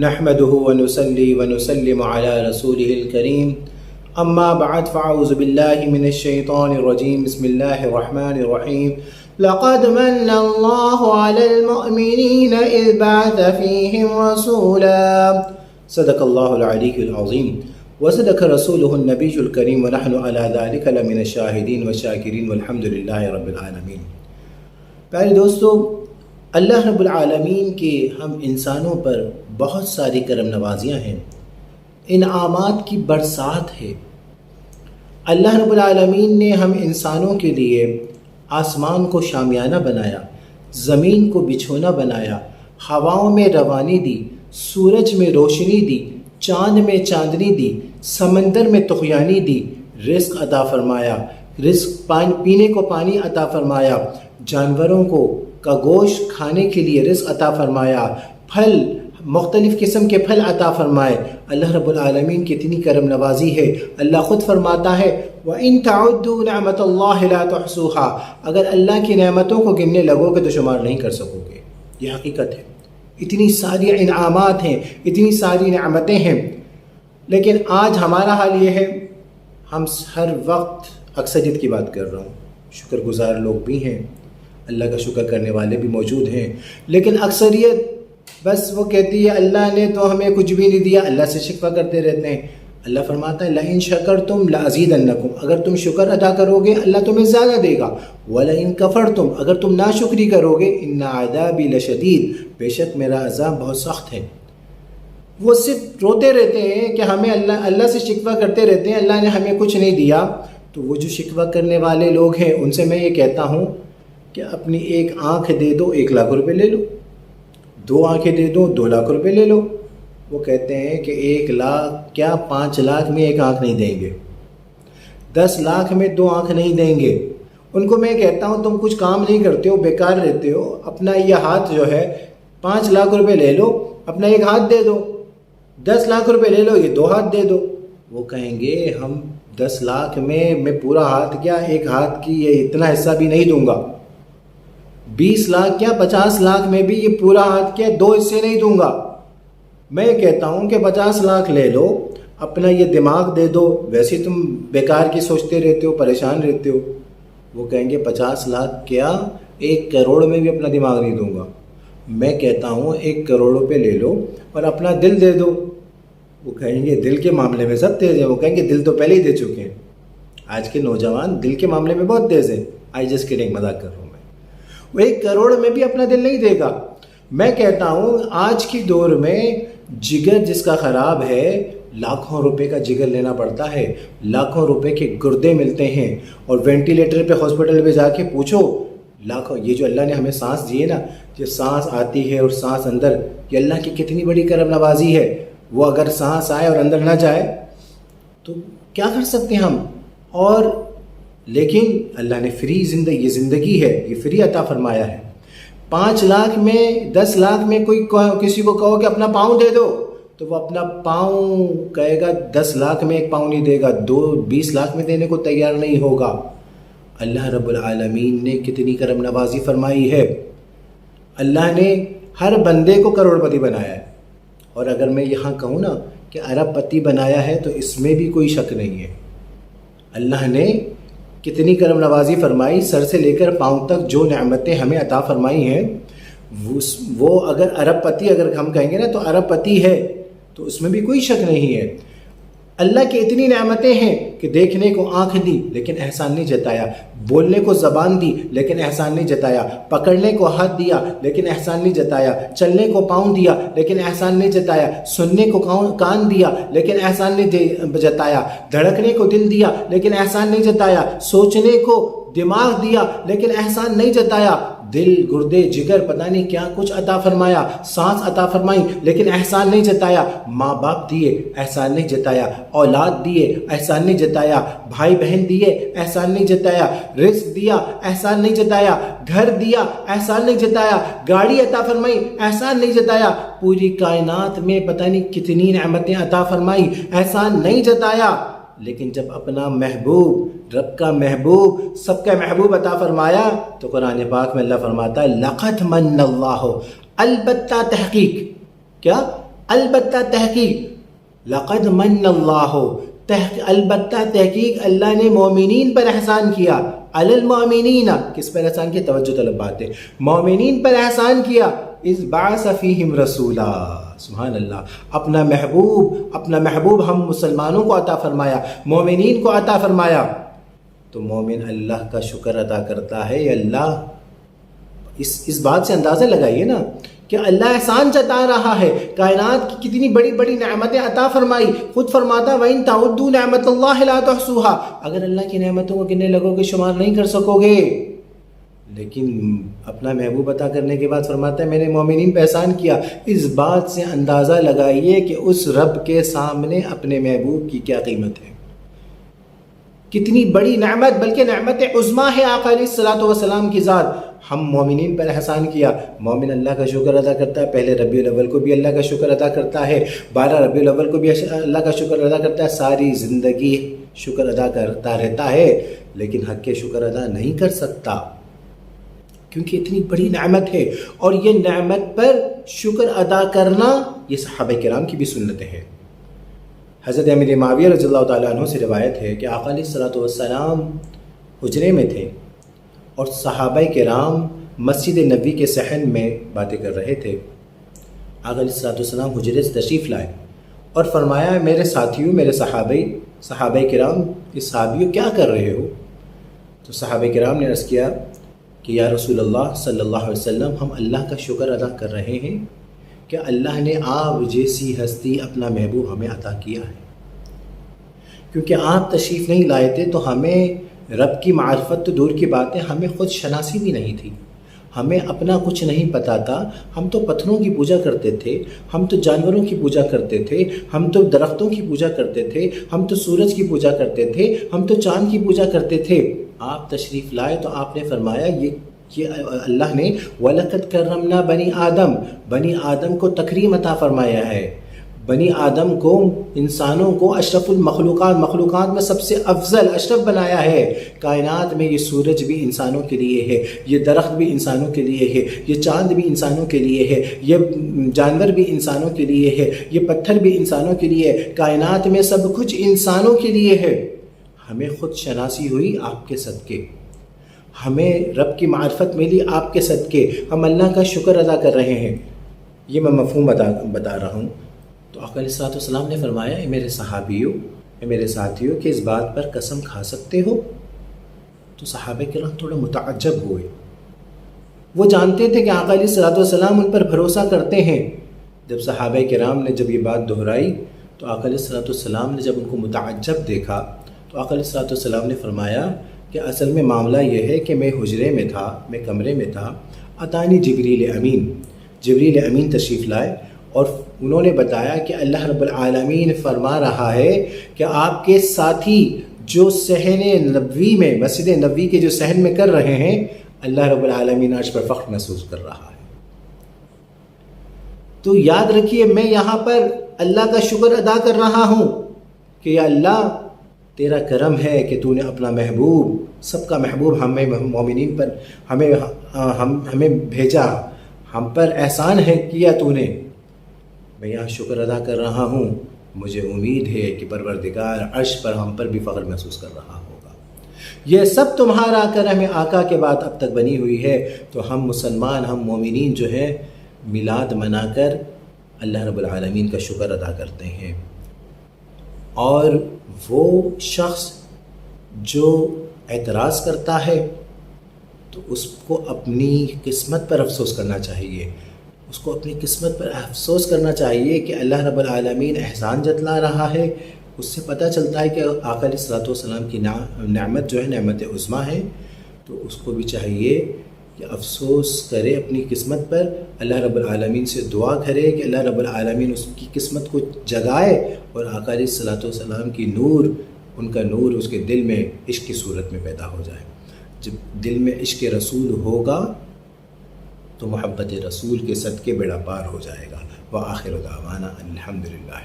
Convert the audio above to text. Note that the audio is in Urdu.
نحمده ونصلي ونسلم على رسوله الكريم اما بعد فاعوذ بالله من الشيطان الرجيم بسم الله الرحمن الرحيم لقد من الله على المؤمنين إذ بعث فيهم رسولا صدق الله العلي العظيم وصدق رسوله النبي الكريم ونحن على ذلك لمن الشاهدين والشاكرين والحمد لله رب العالمين۔ پیارے دوستو، اللہ رب العالمین کے ہم انسانوں پر بہت ساری کرم نوازیاں ہیں، انعامات کی برسات ہے۔ اللہ رب العالمین نے ہم انسانوں کے لیے آسمان کو شامیانہ بنایا، زمین کو بچھونا بنایا، ہواؤں میں روانی دی، سورج میں روشنی دی، چاند میں چاندنی دی، سمندر میں طغیانی دی، رزق عطا فرمایا، رزق پینے کو پانی عطا فرمایا، جانوروں کا گوشت کھانے کے لیے رزق عطا فرمایا، پھل مختلف قسم کے پھل عطا فرمائے۔ اللہ رب العالمین کی اتنی کرم نوازی ہے۔ اللہ خود فرماتا ہے وَإِن تَعُدُّوا نِعْمَةَ اللَّهِ لَا تُحْصُوهَا، اگر اللہ کی نعمتوں کو گننے لگو گے تو شمار نہیں کر سکو گے۔ یہ حقیقت ہے، اتنی ساری انعامات ہیں، اتنی ساری نعمتیں ہیں، لیکن آج ہمارا حال یہ ہے، ہم ہر وقت اکثریت کی بات کر رہا ہوں، شکر گزار لوگ بھی ہیں، اللہ کا شکر کرنے والے بھی موجود ہیں، لیکن اکثریت بس وہ کہتی ہے اللہ نے تو ہمیں کچھ بھی نہیں دیا، اللہ سے شکوہ کرتے رہتے ہیں۔ اللہ فرماتا ہے لَإِن شَكَرْتُمْ لَأَزِيدَنَّكُمْ، اگر تم شکر ادا کرو گے اللہ تمہیں زیادہ دے گا، وَلَئِن كَفَرْتُمْ، اگر تم ناشکری کرو گے إِنَّ عَذَابِي لَشَدِيدٌ، بے شک میرا عذاب بہت سخت ہے۔ وہ صرف روتے رہتے ہیں کہ ہمیں اللہ سے شکوہ کرتے رہتے ہیں اللہ نے ہمیں کچھ نہیں دیا۔ تو وہ جو شکوہ کرنے والے لوگ ہیں ان سے میں یہ کہتا ہوں کہ اپنی ایک آنکھ دے دو 1 لاکھ روپے لے لو، 2 آنکھیں دے دو 2 لاکھ روپے لے لو۔ وہ کہتے ہیں کہ 1 لاکھ کیا 5 لاکھ میں 1 آنکھ نہیں دیں گے، 10 لاکھ میں 2 آنکھ نہیں دیں گے۔ ان کو میں کہتا ہوں تم کچھ کام نہیں کرتے ہو، بیکار رہتے ہو، اپنا یہ ہاتھ جو ہے 5 لاکھ روپے لے لو، اپنا 1 ہاتھ دے دو، 10 لاکھ روپے لے لو، یہ 2 ہاتھ دے دو۔ وہ کہیں گے ہم 10 لاکھ میں پورا ہاتھ کیا 1 ہاتھ کی یہ اتنا حصہ بھی نہیں دوں گا، 20 لاکھ کیا 50 لاکھ میں بھی یہ پورا ہاتھ کیا 2 حصے نہیں دوں گا۔ میں کہتا ہوں کہ 50 لاکھ لے لو، اپنا یہ دماغ دے دو، ویسے تم بیکار کی سوچتے رہتے ہو، پریشان رہتے ہو۔ وہ کہیں گے 50 لاکھ کیا 1 کروڑ میں بھی اپنا دماغ نہیں دوں گا۔ میں کہتا ہوں 1 کروڑ روپے لے لو اور اپنا دل دے دو۔ وہ کہیں گے دل کے معاملے میں سب تیز ہیں، وہ کہیں گے دل تو پہلے ہی دے چکے ہیں۔ آج کے نوجوان دل کے معاملے میں بہت تیز ہیں۔ آئی جسٹ کڈنگ، مذاق کر رہا ہوں میں۔ وہ 1 کروڑ میں بھی اپنا دل نہیں دے گا۔ میں کہتا ہوں آج کی دور میں جگر جس کا خراب ہے، لاکھوں روپے کا جگر لینا پڑتا ہے، لاکھوں روپے کے گردے ملتے ہیں، اور وینٹیلیٹر پہ ہاسپٹل پہ جا کے پوچھو لاکھوں۔ یہ جو اللہ نے ہمیں سانس دی ہے نا، جو سانس آتی ہے اور سانس اندر، یہ اللہ کی کتنی بڑی کرم نوازی ہے۔ وہ اگر سانس آئے اور اندر نہ جائے تو کیا کر سکتے ہیں ہم؟ اور لیکن اللہ نے فری زندگی، یہ زندگی ہے، یہ فری عطا فرمایا ہے۔ 5 لاکھ میں 10 لاکھ میں کوئی کسی کو کہو کہ اپنا پاؤں دے دو تو وہ اپنا پاؤں کہے گا 10 لاکھ میں 1 پاؤں نہیں دے گا، 20 لاکھ میں دینے کو تیار نہیں ہوگا۔ اللہ رب العالمین نے کتنی کرم نوازی فرمائی ہے۔ اللہ نے ہر بندے کو کروڑ پتی بنایا ہے، اور اگر میں یہاں کہوں نا کہ ارب پتی بنایا ہے تو اس میں بھی کوئی شک نہیں ہے۔ اللہ نے کتنی کرم نوازی فرمائی، سر سے لے کر پاؤں تک جو نعمتیں ہمیں عطا فرمائی ہیں، وہ اگر ارب پتی اگر ہم کہیں گے نا تو ارب پتی ہے، تو اس میں بھی کوئی شک نہیں ہے۔ اللہ کی اتنی نعمتیں ہیں کہ دیکھنے کو آنکھ دی لیکن احسان نہیں جتایا، بولنے کو زبان دی لیکن احسان نہیں جتایا، پکڑنے کو ہاتھ دیا لیکن احسان نہیں جتایا، چلنے کو پاؤں دیا لیکن احسان نہیں جتایا، سننے کو کان دیا لیکن احسان نہیں جتایا، دھڑکنے کو دل دیا لیکن احسان نہیں جتایا، سوچنے کو دماغ دیا لیکن احسان نہیں جتایا، دل، گردے، جگر، پتہ نہیں کیا کچھ عطا فرمایا، سانس عطا فرمائی لیکن احسان نہیں جتایا، ماں باپ دیے احسان نہیں جتایا، اولاد دیے احسان نہیں جتایا، بھائی بہن دیے احسان نہیں جتایا، رزق دیا احسان نہیں جتایا، گھر دیا احسان نہیں جتایا، گاڑی عطا فرمائی احسان نہیں جتایا، پوری کائنات میں پتہ نہیں کتنی نعمتیں عطا فرمائی، احسان نہیں جتایا۔ لیکن جب اپنا محبوب، رب کا محبوب، سب کا محبوب عطا فرمایا تو قرآن پاک میں اللہ فرماتا ہے لقد من اللہ، البتہ تحقیق کیا البتہ تحقیق لقد من اللہ البتہ تحقیق اللہ نے مومنین پر احسان کیا، علی المؤمنین کس پر احسان کیا؟ توجہ طلب بات ہے، مومنین پر احسان کیا، اذ بعث فیہم رسولا، سبحان اللہ، اپنا محبوب ہم مسلمانوں کو عطا فرمایا، مومنین کو عطا فرمایا۔ تو مومن اللہ کا شکر ادا کرتا ہے، اللہ اس بات سے اندازہ لگائیے نا کہ اللہ احسان جتا رہا ہے، کائنات کی کتنی بڑی بڑی نعمتیں عطا فرمائی، خود فرماتا وَإِن تَعُدُّوا نِعْمَتَ اللَّهِ لَا تُحْصُوهَا، اگر اللہ کی نعمتوں کو گننے لگو گے شمار نہیں کر سکو گے۔ لیکن اپنا محبوب عطا کرنے کے بعد فرماتا ہے میں نے مومنین پہ احسان کیا۔ اس بات سے اندازہ لگائیے کہ اس رب کے سامنے اپنے محبوب کی کیا قیمت ہے، کتنی بڑی نعمت، بلکہ نعمت عظمیٰ ہے آقا علیہ الصلوۃ والسلام کی ذات۔ ہم مومنین پر احسان کیا، مومن اللہ کا شکر ادا کرتا ہے، پہلے ربیع الاول کو بھی اللہ کا شکر ادا کرتا ہے، 12 ربیع الاول کو بھی اللہ کا شکر ادا کرتا ہے، ساری زندگی شکر ادا کرتا رہتا ہے، لیکن حق کے شکر ادا نہیں کر سکتا کیونکہ اتنی بڑی نعمت ہے۔ اور یہ نعمت پر شکر ادا کرنا یہ صحابہ کرام کی بھی سنت ہے۔ حضرت امیر معاویہ رضی اللہ تعالیٰ عنہ سے روایت ہے کہ آقا علیہ الصلوۃ والسلام حجرے میں تھے اور صحابہ کرام مسجد نبوی کے صحن میں باتیں کر رہے تھے۔ آقا علیہ الصلوۃ والسلام حجرے سے تشریف لائے اور فرمایا میرے ساتھیوں، میرے صحابہ کرام، اس صحابیوں کیا کر رہے ہو؟ تو صحابہ کرام نے عرض کیا کہ یا رسول اللہ صلی اللہ علیہ وسلم، ہم اللہ کا شکر ادا کر رہے ہیں کہ اللہ نے آپ جیسی ہستی اپنا محبوب ہمیں عطا کیا ہے، کیونکہ آپ تشریف نہیں لائے تھے تو ہمیں رب کی معرفت تو دور کی بات ہے، ہمیں خود شناسی بھی نہیں تھی، ہمیں اپنا کچھ نہیں پتا تھا۔ ہم تو پتھروں کی پوجا کرتے تھے، ہم تو جانوروں کی پوجا کرتے تھے، ہم تو درختوں کی پوجا کرتے تھے، ہم تو سورج کی پوجا کرتے تھے، ہم تو چاند کی پوجا کرتے تھے۔ آپ تشریف لائے تو آپ نے فرمایا یہ اللہ نے وَلَقَدْ كَرَّمْنَا بنی آدم کو تکریم عطا فرمایا ہے، بنی آدم کو، انسانوں کو اشرف مخلوقات میں سب سے افضل اشرف بنایا ہے۔ کائنات میں یہ سورج بھی انسانوں کے لیے ہے، یہ درخت بھی انسانوں کے لیے ہے، یہ چاند بھی انسانوں کے لیے ہے، یہ جانور بھی انسانوں کے لیے ہے، یہ پتھر بھی انسانوں کے لیے ہے، کائنات میں سب کچھ انسانوں کے لیے ہے۔ ہمیں خود شناسی ہوئی آپ کے صدقے، ہمیں رب کی معرفت ملی آپ کے صدقے، ہم اللہ کا شکر ادا کر رہے ہیں۔ یہ میں مفہوم بتا رہا ہوں۔ تو آقا علیہ الصلوۃ والسلام نے فرمایا اے میرے صحابیوں، اے میرے ساتھیوں، کہ اس بات پر قسم کھا سکتے ہو؟ تو صحابہ کرام تھوڑا متعجب ہوئے، وہ جانتے تھے کہ آقا علیہ الصلوۃ والسلام ان پر بھروسہ کرتے ہیں۔ جب صحابہ کرام نے جب یہ بات دہرائی تو آقا علیہ الصلوۃ والسلام نے جب ان کو متعجب دیکھا تو آقا علیہ الصلوۃ والسلام نے فرمایا کہ اصل میں معاملہ یہ ہے کہ میں حجرے میں تھا، میں کمرے میں تھا، اتانی جبریل امین تشریف لائے اور انہوں نے بتایا کہ اللہ رب العالمین فرما رہا ہے کہ آپ کے ساتھی جو صحن نبوی میں، مسجد نبوی کے جو صحن میں کر رہے ہیں، اللہ رب العالمین عرش پر فخر محسوس کر رہا ہے۔ تو یاد رکھیے میں یہاں پر اللہ کا شکر ادا کر رہا ہوں کہ یا اللہ تیرا کرم ہے کہ تو نے اپنا محبوب، سب کا محبوب ہمیں مومنین پر ہمیں بھیجا، ہم پر احسان ہے کیا تو نے۔ میں یہاں شکر ادا کر رہا ہوں، مجھے امید ہے کہ پروردگار عرش پر ہم پر بھی فخر محسوس کر رہا ہوگا۔ یہ سب تمہارا کرم ہے آقا کے بعد اب تک بنی ہوئی ہے۔ تو ہم مسلمان، ہم مومنین جو ہے میلاد منا کر اللہ رب العالمین کا شکر ادا کرتے ہیں۔ اور وہ شخص جو اعتراض کرتا ہے تو اس کو اپنی قسمت پر افسوس کرنا چاہیے، اس کو اپنی قسمت پر افسوس کرنا چاہیے کہ اللہ رب العالمین احسان جتلا رہا ہے۔ اس سے پتہ چلتا ہے کہ آقا علیہ الصلوۃ والسلام کی نعمت جو ہے نعمت عظمیٰ ہے، تو اس کو بھی چاہیے کہ افسوس کرے اپنی قسمت پر، اللہ رب العالمین سے دعا کرے کہ اللہ رب العالمین اس کی قسمت کو جگائے اور آقا علیہ الصلوۃ والسلام کی نور، ان کا نور اس کے دل میں عشق کی صورت میں پیدا ہو جائے۔ جب دل میں عشق رسول ہوگا تو محبت رسول کے صدقے بیڑا پار ہو جائے گا۔ وآخر دعوانا الحمدللہ۔